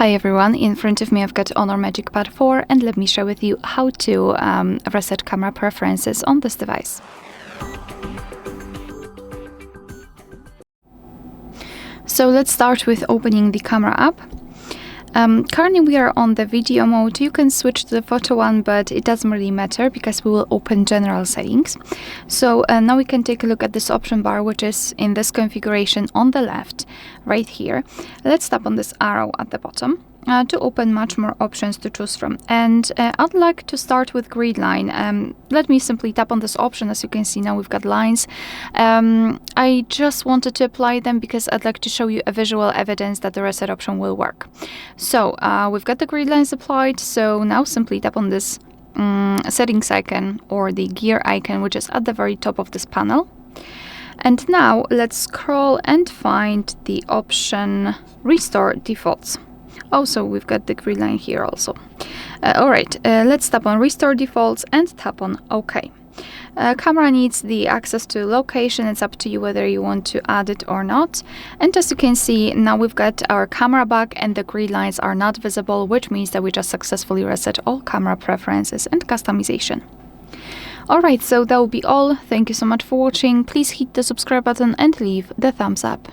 Hi everyone, in front of me I've got HONOR MagicPad 4 and let me share with you how to reset camera preferences on this device. So let's start with opening the camera app. Currently we are on the video mode. You can switch to the photo one, but it doesn't really matter because we will open general settings. So now we can take a look at this option bar, which is in this configuration on the left, right here. Let's tap on this arrow at the bottom to open much more options to choose from. And I'd like to start with grid line. Let me simply tap on this option. As you can see now we've got lines. I just wanted to apply them because I'd like to show you a visual evidence that the reset option will work. So we've got the grid lines applied, so now simply tap on this settings icon or the gear icon, which is at the very top of this panel. And now let's scroll and find the option Restore Defaults. Also, we've got the grid line here also. Alright, let's tap on Restore Defaults and tap on OK. Camera needs the access to location. It's up to you whether you want to add it or not. And as you can see, now we've got our camera back and the grid lines are not visible, which means that we just successfully reset all camera preferences and customization. Alright, so that will be all. Thank you so much for watching. Please hit the subscribe button and leave the thumbs up.